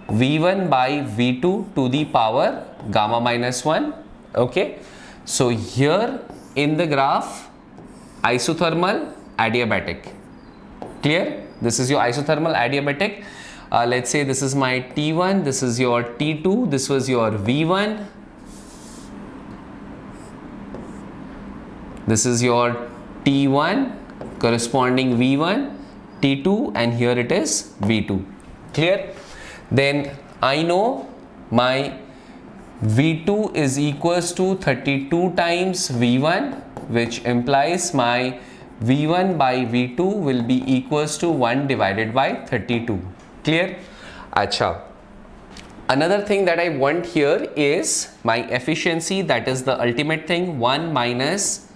S1: V1 by V2 to the power gamma minus 1. Okay. So here in the graph, isothermal, adiabatic. Clear? This is your isothermal, adiabatic. Let's say this is my T1, this is your T2, this was your V1. This is your T1 corresponding V1, T2, and here it is V2. Clear? Then I know my V2 is equals to 32 times V1, which implies my V1 by V2 will be equals to 1 divided by 32. Clear? Acha. Another thing that I want here is my efficiency, that is the ultimate thing, 1 minus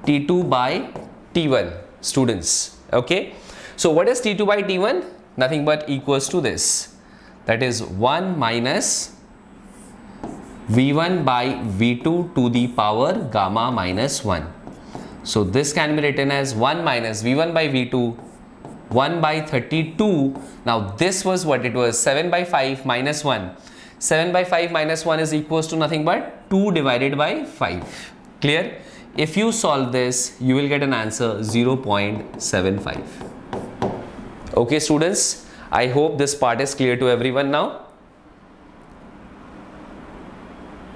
S1: T2 by T1. Students, okay. So what is T2 by T1? Nothing but equals to this. That is 1 minus V1 by V2 to the power gamma minus 1. So this can be written as 1 minus V1 by V2, 1 by 32. Now this was what it was, 7 by 5 minus 1. 7 by 5 minus 1 is equals to nothing but 2 divided by 5. Clear? If you solve this, you will get an answer 0.75. Okay, students, I hope this part is clear to everyone now.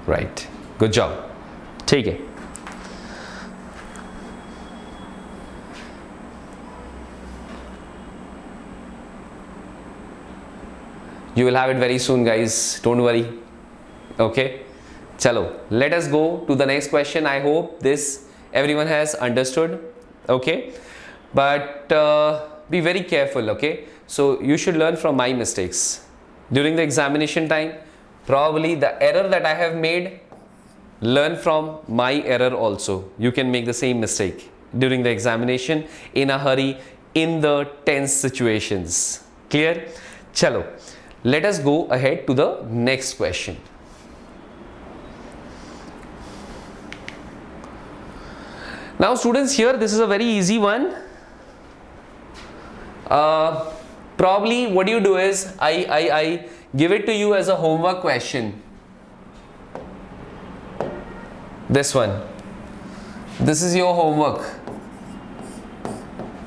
S1: Right. Good job. Take it. You will have it very soon, guys. Don't worry. Okay. Chalo, let us go to the next question. I hope this everyone has understood. Okay. But be very careful. Okay. So you should learn from my mistakes. During the examination time, probably the error that I have made, learn from my error also. You can make the same mistake during the examination, in a hurry, in the tense situations. Clear? Chalo. Let us go ahead to the next question. Now students, here this is a very easy one. Probably what you do is I give it to you as a homework question. This one. This is your homework.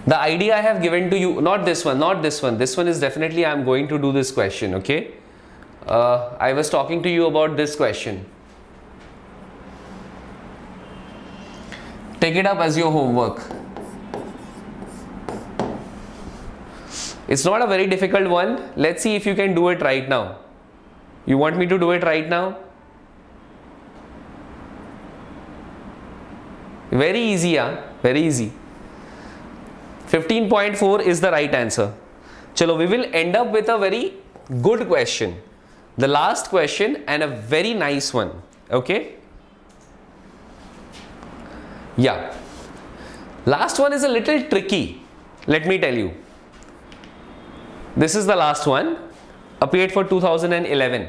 S1: The idea I have given to you, not this one, not this one. This one is definitely I am going to do this question, okay? I was talking to you about this question. Take it up as your homework. It's not a very difficult one. Let's see if you can do it right now. You want me to do it right now? Very easy, yeah? Very easy. 15.4 is the right answer. Chalo, we will end up with a very good question. The last question and a very nice one. Okay? Yeah. Last one is a little tricky. Let me tell you. This is the last one. Appeared for 2011.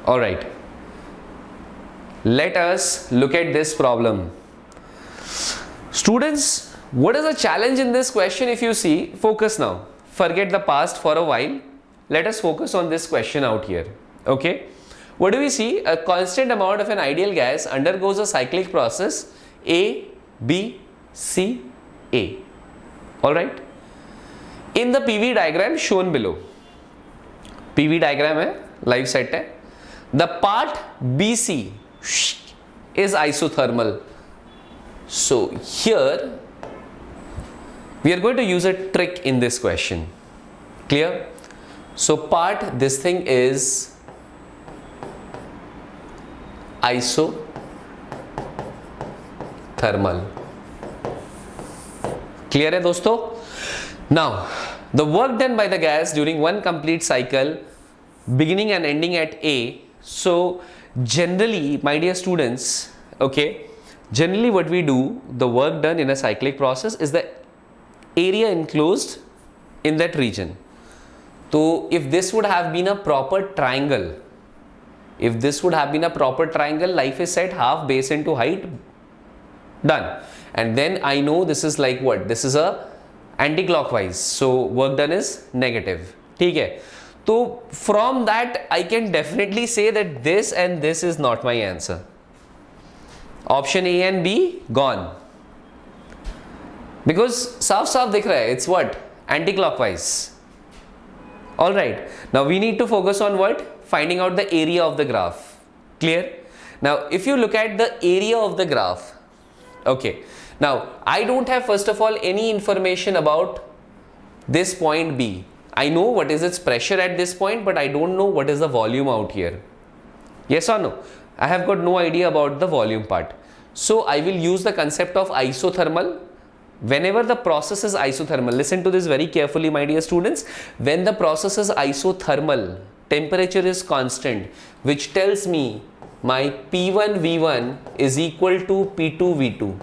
S1: Alright. Let us look at this problem. Students, what is the challenge in this question? If you see, focus now. Forget the past for a while. Let us focus on this question out here. Okay. What do we see? A constant amount of an ideal gas undergoes a cyclic process A, B, C, A. Alright. In the PV diagram shown below. PV diagram hai, live set hai. The part BC is isothermal. So here we are going to use a trick in this question. Clear? So part this thing is isothermal. Clear hai dosto? Now the work done by the gas during one complete cycle beginning and ending at A. So generally, my dear students, okay, generally what we do, the work done in a cyclic process is the area enclosed in that region. So if this would have been a proper triangle, life is set half base into height, done. And then I know this is like what? This is a anti-clockwise. So work done is negative. ठीक है? So from that I can definitely say that this and this is not my answer. Option A and B gone. Because साफ दिख रहा है, it's what? Anti-clockwise. Alright. Now we need to focus on what? Finding out the area of the graph. Clear? Now if you look at the area of the graph, okay. Now I don't have first of all any information about this point B. I know what is its pressure at this point, but I don't know what is the volume out here. Yes or no? I have got no idea about the volume part. So I will use the concept of isothermal. Whenever the process is isothermal, listen to this very carefully, my dear students. When the process is isothermal, temperature is constant, which tells me my P1 V1 is equal to P2 V2.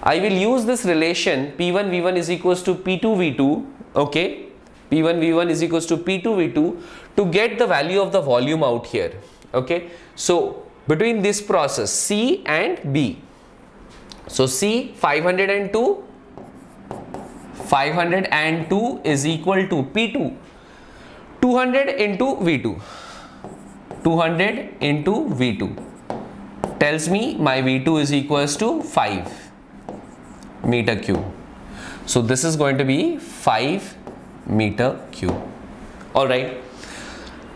S1: I will use this relation P1 V1 is equals to P2 V2, okay? P1 V1 is equals to P2 V2 to get the value of the volume out here, okay? So between this process C and B, so C 502 is equal to P2 200 into V2, 200 into V2 tells me my V2 is equals to 5 meter cube. So this is going to be 5 meter cube. All right.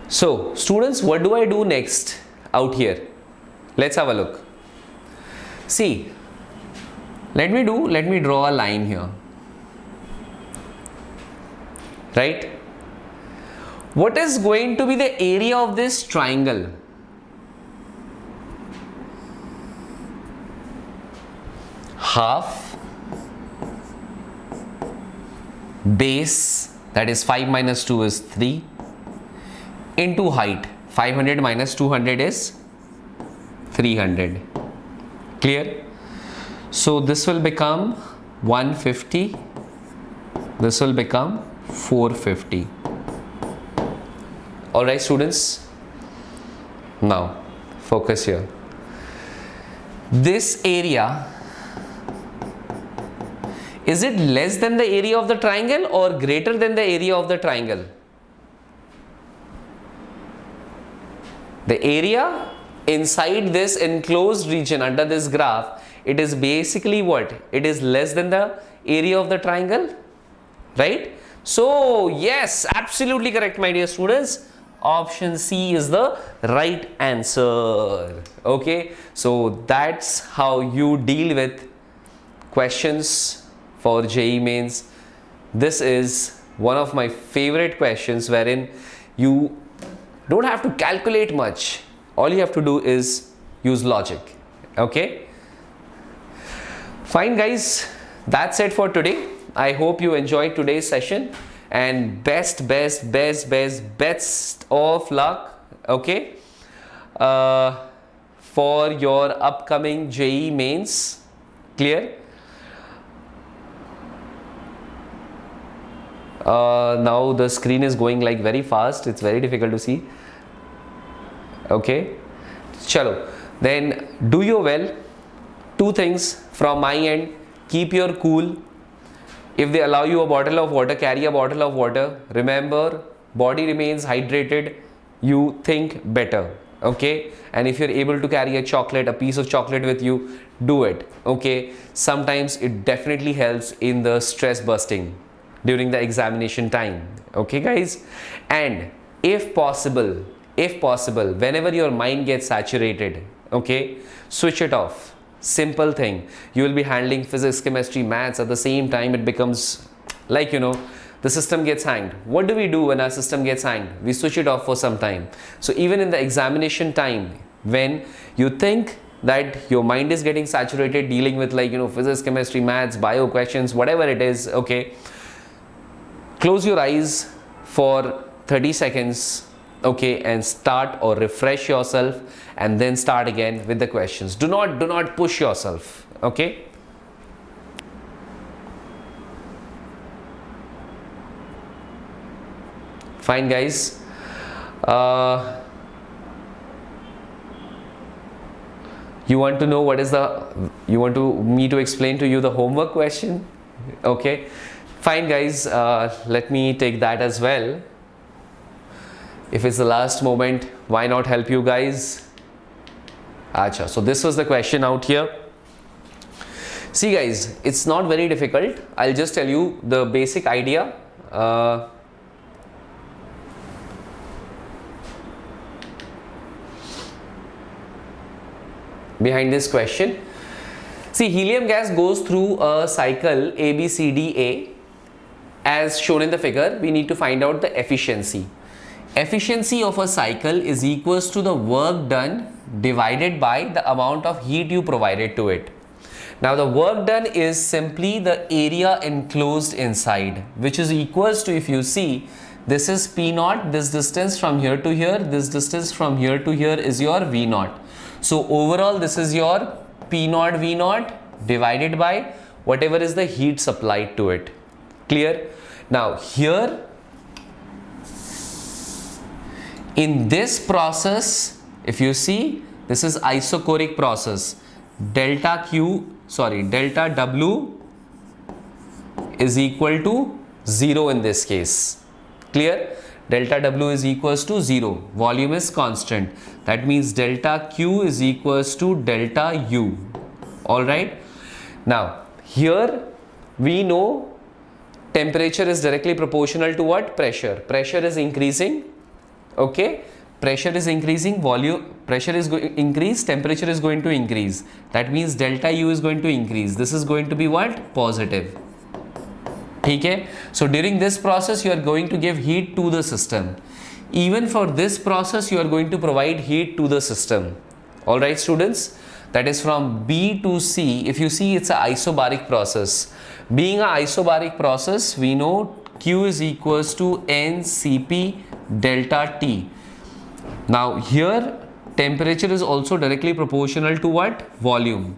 S1: So students, what do I do next out here? Let's have a look. See, let me draw a line here, right? What is going to be the area of this triangle? Half base, that is 5 minus 2 is 3, into height. 500 minus 200 is 300. Clear? So this will become 150. This will become 450. Alright students, now focus here. this area, is it less than the area of the triangle or greater than the area of the triangle? The area inside this enclosed region under this graph, it is basically what? It is less than the area of the triangle, right? So yes, absolutely correct, my dear students. Option C is the right answer. Okay, so that's how you deal with questions for JEE mains. This is one of my favorite questions wherein you don't have to calculate much. All you have to do is use logic. Okay, fine guys, that's it for today. I hope you enjoyed today's session, and best of luck, okay, for your upcoming JEE mains. Clear? Now the screen is going like very fast. It's very difficult to see. Okay, chalo, then do your well. Two things from my end: keep your cool. If they allow you a bottle of water, carry a bottle of water. Remember, body remains hydrated, you think better. Okay, and if you're able to carry a chocolate, a piece of chocolate with you, do it. Okay, sometimes it definitely helps in the stress busting during the examination time. Okay guys, and if possible, whenever your mind gets saturated, okay, switch it off. Simple thing. You will be handling physics, chemistry, maths at the same time. It becomes like, you know, the system gets hanged. What do we do when our system gets hanged? We switch it off for some time. So even in the examination time, when you think that your mind is getting saturated dealing with, like, you know, physics, chemistry, maths, bio questions, whatever it is, okay, close your eyes for 30 seconds, okay, and start or refresh yourself, and then start again with the questions. Do not push yourself. Okay, fine guys. You want to know what is me to explain to you the homework question? Okay, fine guys, let me take that as well. If it's the last moment, why not help you guys? Acha, so this was the question out here. See guys, it's not very difficult. I'll just tell you the basic idea. Behind this question. See, helium gas goes through a cycle ABCDA as shown in the figure. We need to find out the efficiency. Efficiency of a cycle is equals to the work done divided by the amount of heat you provided to it. Now the work done is simply the area enclosed inside, which is equals to, if you see, this is P naught, this distance from here to here, this distance from here to here is your V naught. So overall this is your P naught V naught divided by whatever is the heat supplied to it. Clear? Now here in this process, if you see, this is isochoric process. Delta W is equal to 0 in this case. Clear? Delta W is equals to 0. Volume is constant. That means delta Q is equals to delta U. Alright. Now, here we know temperature is directly proportional to what? Pressure. Pressure is increasing. Okay. Pressure is increasing, pressure is going to increase, temperature is going to increase. That means delta U is going to increase. This is going to be what? Positive. Okay. So during this process, you are going to give heat to the system. Even for this process, you are going to provide heat to the system. All right, students. That is from B to C. If you see, it's an isobaric process. Being an isobaric process, we know Q is equals to NCP delta T. Now here temperature is also directly proportional to what? Volume.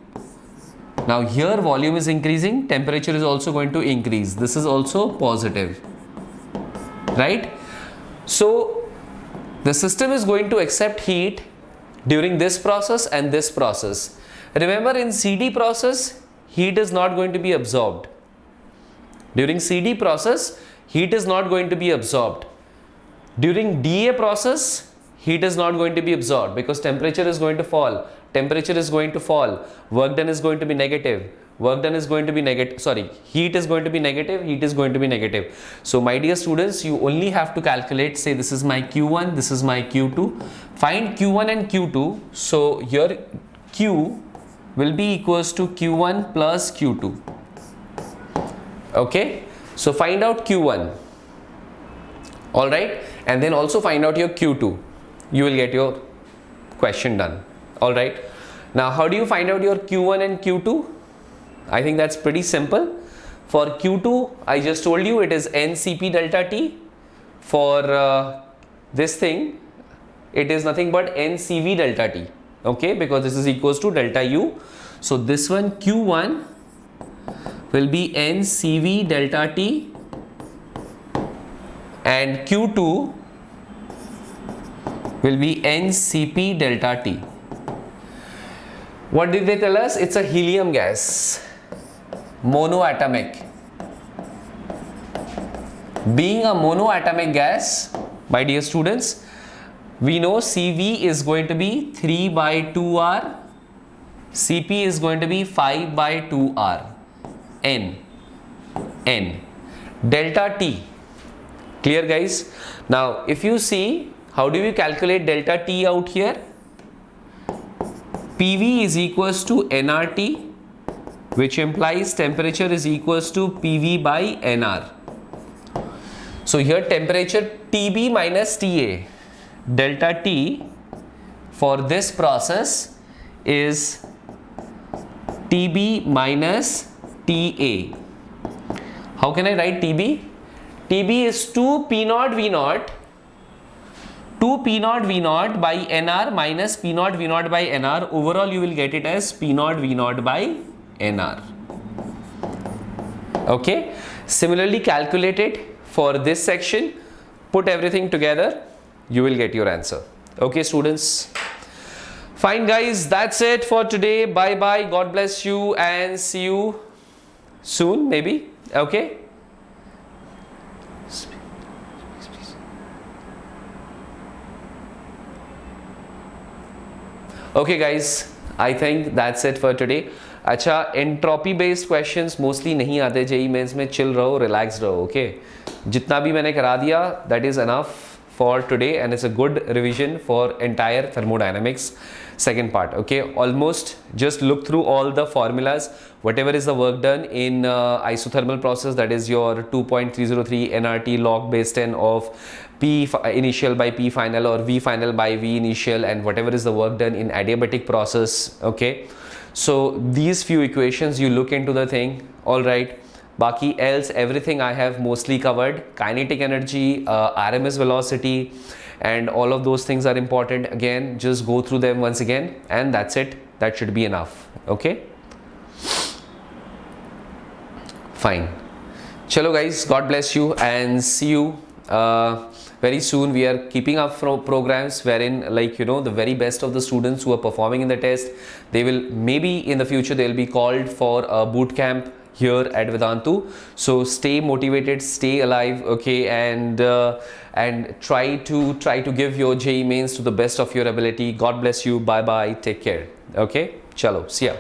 S1: Now here volume is increasing, temperature is also going to increase. This is also positive, right? So the system is going to accept heat during this process and this process. Remember, in CD process, heat is not going to be absorbed. During CD process, heat is not going to be absorbed. During DA process, heat is not going to be absorbed because temperature is going to fall. Temperature is going to fall. Work done is going to be negative. Work done is going to be negative. Sorry, heat is going to be negative. Heat is going to be negative. So, my dear students, you only have to calculate. Say this is my Q1, this is my Q2. Find Q1 and Q2. So, here Q will be equals to Q1 plus Q2. Okay. So, find out Q1. Alright. And then also find out your Q2. You will get your question done. Alright. Now, how do you find out your Q1 and Q2? I think that's pretty simple. For Q2, I just told you it is NCP delta T. For this thing, it is nothing but NCV delta T. Okay, because this is equals to delta U. So this one Q1 will be NCV delta T and Q2 will be NCP delta T. What did they tell us? It's a helium gas. Monoatomic. Being a monoatomic gas, my dear students, we know CV is going to be 3 by 2R, CP is going to be 5 by 2R, N. Delta T. Clear, guys? Now, if you see, how do we calculate delta T out here? PV is equals to nRT, which implies temperature is equals to PV by nR. So here temperature TB minus TA. Delta T for this process is TB minus TA. How can I write TB? TB is 2 P0 V0. 2 P0 V0 by nR minus P0 V0 by nR. Overall, you will get it as P0 V0 by nR. Okay. Similarly, calculate it for this section. Put everything together. You will get your answer. Okay, students. Fine, guys. That's it for today. Bye bye. God bless you and see you soon, maybe. Okay. Okay, guys. I think that's it for today. अच्छा, entropy based questions mostly नहीं आते JEE mains में. Chill रहो, relax रहो. Okay, जितना भी मैंने करा दिया that is enough for today and it's a good revision for entire thermodynamics second part. Okay, almost just look through all the formulas, whatever is the work done in isothermal process, that is your 2.303 nRT log base 10 of P initial by P final or V final by V initial, and whatever is the work done in adiabatic process. Okay, so these few equations you look into the thing. All right, baki else everything I have mostly covered. Kinetic energy, RMS velocity, and all of those things are important. Again, just go through them once again, and that's it. That should be enough. Okay, fine. Chalo guys, God bless you and see you very soon. We are keeping up programs wherein, like, you know, the very best of the students who are performing in the test, they will maybe in the future they'll be called for a boot camp here at Vedantu. So stay motivated, stay alive. Okay, and try to give your JEE mains to the best of your ability. God bless you. Bye bye. Take care. Okay, chalo, see ya.